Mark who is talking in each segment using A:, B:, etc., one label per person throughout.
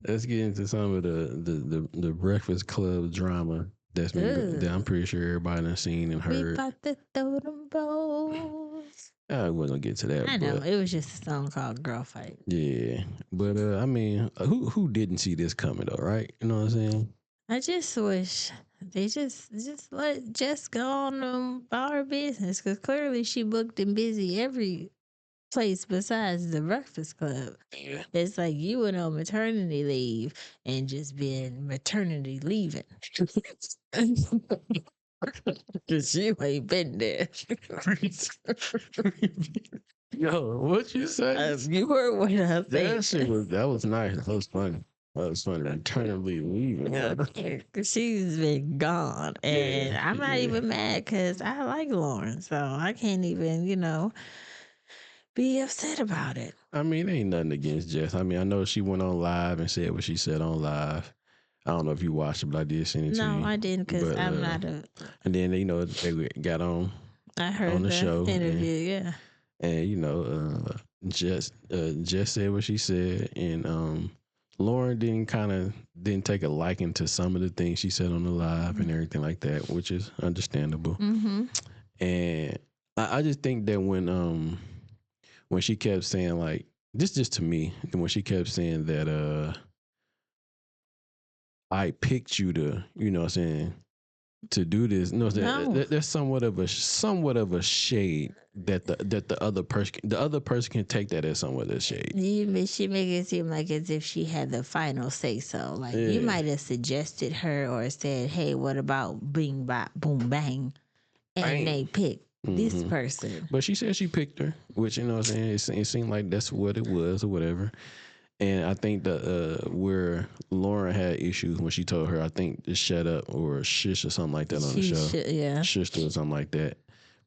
A: let's get into some of the Breakfast Club drama that I'm pretty sure everybody done seen and
B: We
A: heard.
B: about to throw them balls.
A: I wasn't gonna get to
B: I
A: that,
B: know
A: but
B: it was just a song called "Girl Fight."
A: yeah. But I mean, who didn't see this coming though, right? You know what I'm saying?
B: I just wish they just let Jess go on about her business because clearly she booked and busy every place besides the Breakfast Club.
A: Yeah.
B: It's like you went on maternity leave and just been maternity leaving. Cause you ain't been there.
A: Yo, what you say?
B: You heard what I
A: That
B: said.
A: shit was nice. That was funny. That was funny. Maternally leaving.
B: Yeah, 'cause she's been gone,
A: Yeah,
B: and I'm not
A: yeah.
B: even mad because I like Lauren, so I can't even, be upset about it.
A: I mean, ain't nothing against Jess. I mean, I know she went on live and said what she said on live. I don't know if you watched it, but I did send it to
B: No,
A: you.
B: I didn't because
A: But
B: I'm not a.
A: and then they got
B: I
A: on
B: heard
A: the
B: the
A: show
B: interview. Yeah,
A: and Jess said what she said and Lauren didn't take a liking to some of the things she said on the live and everything like that, which is understandable.
B: mm-hmm.
A: And I just think that when she kept saying like this just to me, when she kept saying that I picked you to, you know what I'm saying, to do this. No,
B: No,
A: there's somewhat of a shade that the other person can take that as somewhat of a shade.
B: she make it seem like as if she had the final say so. Like you
A: Yeah.
B: might have suggested her or said, "Hey, what about Bing Bop Boom Bang?" And
A: Bang.
B: they picked this
A: hmm
B: person.
A: But she said she picked her, which you know what I'm saying. It seemed like that's what it was or whatever. And I think that where Lauren had issues when she told her, I think to shut up or shush or something like that on the
B: She
A: show,
B: should, yeah.
A: shushed her or something like that,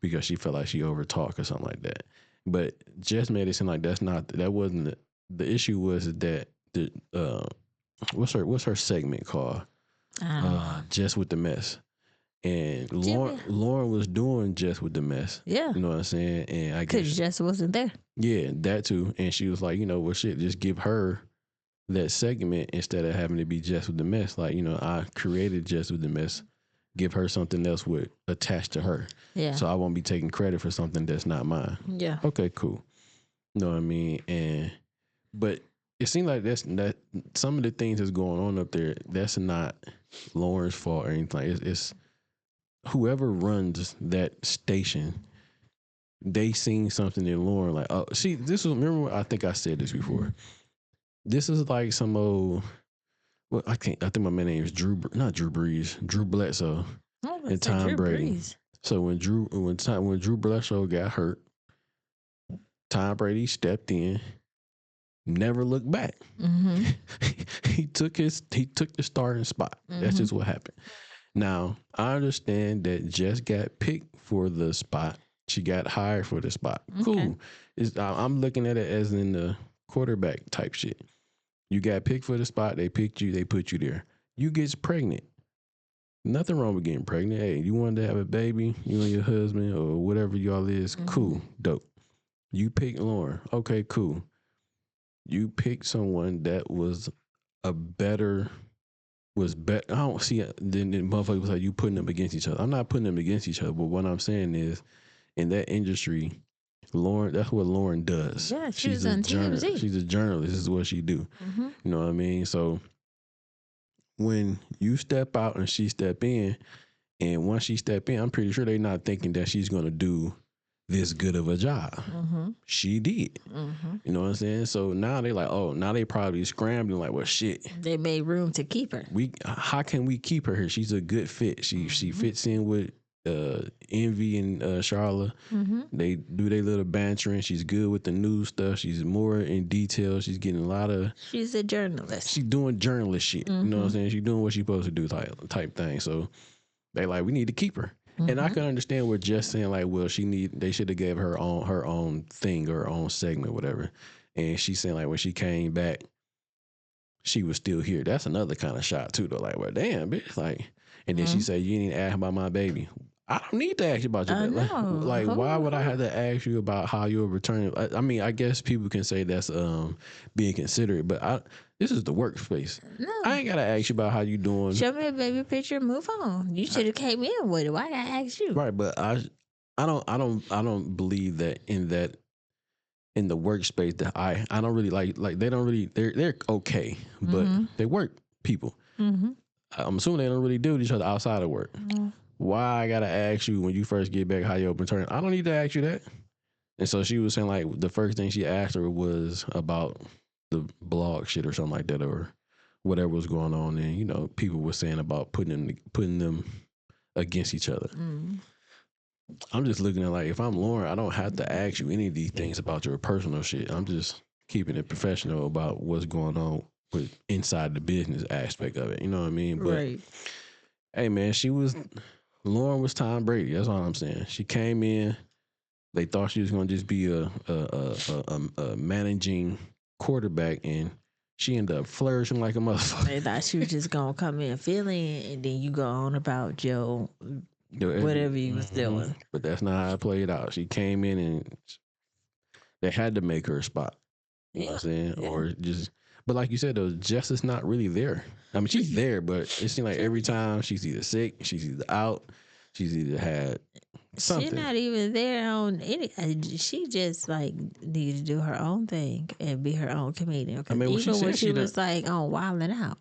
A: because she felt like she overtalked or something like that. But Jess made it seem like that wasn't the issue. Was that the what's her segment called? Jess with the mess. And Lauren was doing Jess with the mess.
B: Yeah.
A: You know what I'm saying? And I
B: Because
A: guess
B: Jess wasn't there.
A: yeah, that too. And she was like, well, shit, just give her that segment instead of having to be Jess with the mess. Like, I created Jess with the mess. Give her something else with attached to her.
B: Yeah.
A: So I won't be taking credit for something that's not mine.
B: Yeah.
A: Okay, cool. You know what I mean? But it seems like that some of the things that's going on up there, that's not Lauren's fault or anything. It's whoever runs that station. They seen something in Lauren like, oh, see, this was, remember, I think I said this before. This is like some old, well, I think my man name is not Drew Brees, Drew Bledsoe and Tom Brady.
B: Breeze.
A: So when Drew Bledsoe got hurt, Tom Brady stepped in, never looked back.
B: Mm-hmm.
A: he took the starting spot. Mm-hmm. That's just what happened. Now I understand that Jess got picked for the spot. She got hired for the spot. Okay. Cool. I'm looking at it as in the quarterback type shit. You got picked for the spot. They picked you. They put you there. You get pregnant. Nothing wrong with getting pregnant. Hey, you wanted to have a baby, you and your husband or whatever y'all is, cool, dope. You picked Lauren. Okay, cool. You picked someone that was a better, I don't see it. Then motherfuckers was like, you putting them against each other. I'm not putting them against each other, but what I'm saying is, in that industry, Lauren, that's what Lauren does.
B: Yeah, she's on TMZ.
A: She's a journalist. This is what she do. Mm-hmm. You know what I mean? So when you step out and she step in, and once she step in, I'm pretty sure they're not thinking that she's going to do this good of a job. Mm-hmm. She did. Mm-hmm. You know what I'm saying? So now they like, now they probably scrambling like, well, shit.
B: They made room to keep her.
A: How can we keep her here? She's a good fit. She fits in with Envy and Charlotte. Mm-hmm. They do their little bantering. She's good with the news stuff. She's more in detail. She's getting a lot of.
B: She's a journalist.
A: She's doing journalist shit. Mm-hmm. You know what I'm saying? She's doing what she's supposed to do type thing. So they like, we need to keep her. Mm-hmm. And I can understand what Jess saying like, well, they should have gave her own thing or her own segment, whatever. And she's saying like, when she came back, she was still here. That's another kind of shot too, though. Like, well, damn, bitch. Like, and then she said, you didn't ask about my baby. I don't need to ask you about your
B: I
A: bed.
B: know.
A: Why would I have to ask you about how you're returning? I mean, I guess people can say that's being considerate, but this is the workspace.
B: No.
A: I ain't gotta ask you about how you doing.
B: Show me a baby picture. Move on. You should have came in with it. Why did I ask you?
A: Right, but I don't believe that in the workspace that I don't really like they don't really they're okay, but they work people.
B: Mm-hmm.
A: I'm assuming they don't really deal with each other outside of work. Why I gotta ask you when you first get back how you're returning? I don't need to ask you that. And so she was saying like the first thing she asked her was about the blog shit or something like that or whatever was going on, and you know people were saying about putting them against each other. I'm just looking at like if I'm Loren, I don't have to ask you any of these things about your personal shit. I'm just keeping it professional about what's going on with inside the business aspect of it. You know what I mean? But
B: Right.
A: hey man, Loren was Tom Brady. That's all I'm saying. She came in. They thought she was going to just be a managing quarterback, and she ended up flourishing like a motherfucker.
B: They thought she was just gonna come in feeling, and then you go on about your whatever you was doing.
A: But that's not how it played out. She came in and they had to make her a spot. You know what I'm saying? Yeah. Or just, but like you said, though, Jess is not really there. I mean, she's there, but it seems like every time she's either sick, she's either out, she's either had something.
B: She's not even there on any. She just like needed to do her own thing and be her own comedian. I mean, even when she was like on Wilding Out,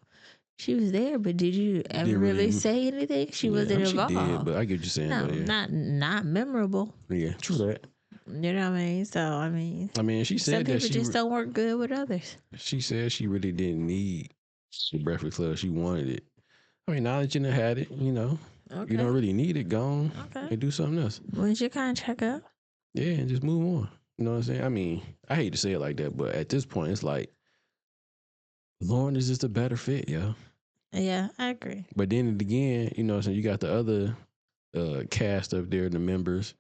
B: she was there. But did you ever really say anything? She wasn't involved. She did,
A: but I get what you're saying.
B: No,
A: yeah.
B: not memorable.
A: Yeah, true that.
B: You know what I mean? So I mean,
A: she said
B: some people
A: that
B: just don't work good with others.
A: She said she really didn't need the Breakfast Club. She wanted it. I mean, now that you done had it, you know, you don't really need it. Go on and do something else.
B: When's your contract up?
A: Yeah, and just move on. You know what I'm saying? I mean, I hate to say it like that, but at this point, it's like Loren is just a better fit, yo.
B: Yeah, I agree.
A: But then again, you know what I'm saying? You got the other cast up there, the members.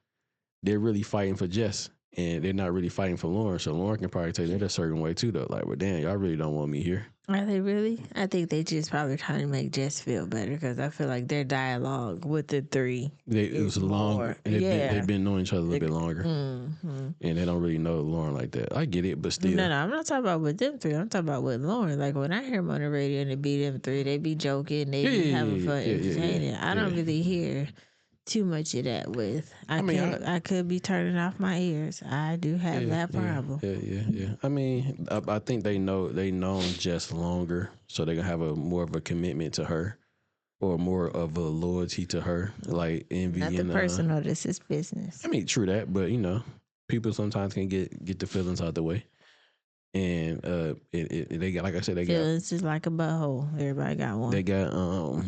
A: They're really fighting for Jess, and they're not really fighting for Loren. So Loren can probably take that a certain way too, though. Like, well, damn, y'all really don't want me here.
B: Are they really? I think they just probably trying to make Jess feel better because I feel like their dialogue with the three
A: it was long. They've been knowing each other a little bit longer, and they don't really know Loren like that. I get it, but still.
B: No, I'm not talking about with them three. I'm talking about with Loren. Like when I hear them on the radio and it be them three, they be joking, they be having fun, entertaining. I don't really hear too much of that with. I could be turning off my ears. I do have that problem.
A: Yeah. I mean, I think they know Jess longer, so they gonna have more of a commitment to her, or more of a loyalty to her, like envy.
B: Nothing personal. This is business.
A: I mean, true that, but you know, people sometimes can get the feelings out the way, and they got, like I said, they
B: feelings is like a butthole. Everybody got one.
A: They got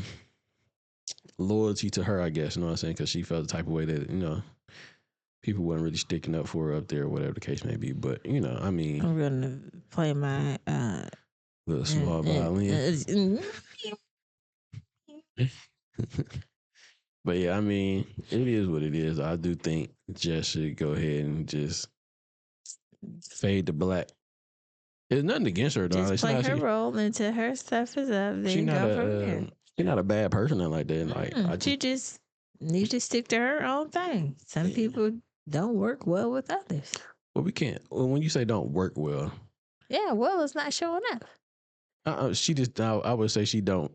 A: loyalty to her, I guess. You know what I'm saying? Because she felt the type of way that, you know, people weren't really sticking up for her up there, whatever the case may be. But, you know, I mean,
B: I'm gonna play my
A: little small violin. But yeah, I mean, it is what it is. I do think Jess should go ahead and just fade to black. There's nothing against her, though.
B: Just play her role until her stuff is up. Then go from there.
A: She's not a bad person like that. Like
B: she just needs to stick to her own thing. Some people don't work well with others.
A: Well, we can't. Well, when you say don't work well,
B: it's not showing up.
A: She just. I would say she don't.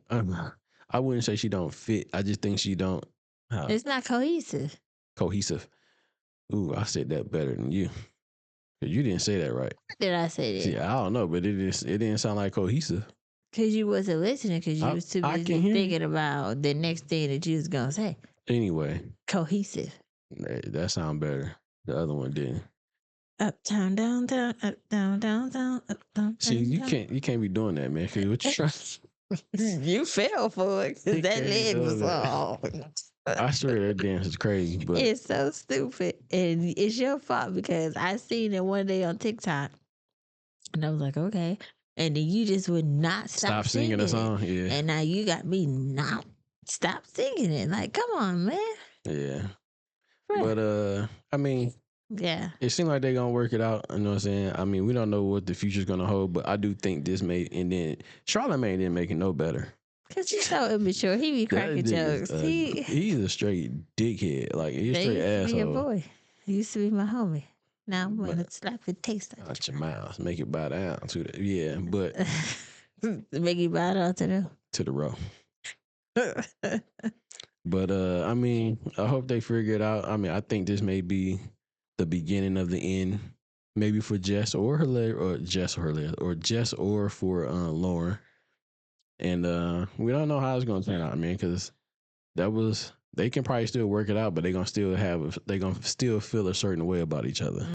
A: I wouldn't say she don't fit. I just think she don't.
B: It's not cohesive.
A: Cohesive. Ooh, I said that better than you. You didn't say that right.
B: Did I say that?
A: See, I don't know, but it didn't sound like cohesive.
B: Because you wasn't listening, because you was too busy thinking about the next thing that you was going to say.
A: Anyway.
B: Cohesive.
A: That sound better. The other one didn't.
B: Uptown, downtown, up, down, downtown, up, down.
A: See, you can't be doing that, man. Cause what you trying?
B: You fell for it. Cause that leg was all.
A: I swear that dance is crazy, but
B: it's so stupid, and it's your fault because I seen it one day on TikTok, and I was like, okay, and then you just would not stop singing
A: a song, yeah,
B: and now you got me not stop singing it. Like, come on, man.
A: Yeah, right. But I mean,
B: yeah,
A: it seemed like they're gonna work it out. You know what I'm saying? I mean, we don't know what the future's gonna hold, but I do think this made, and then Charlamagne didn't make it no better.
B: Cause he's so immature. He be cracking jokes.
A: He's a straight dickhead. Like he's a straight asshole.
B: Used to be your boy. He used to be my homie. Now I'm gonna slap the taste
A: out your mouth. Make it bow down to the but
B: make it bow down
A: to the row. But I mean, I hope they figure it out. I mean, I think this may be the beginning of the end, maybe for Jess or Jess or for Loren. And we don't know how it's gonna turn out, man, because they can probably still work it out, but they're gonna still feel a certain way about each other.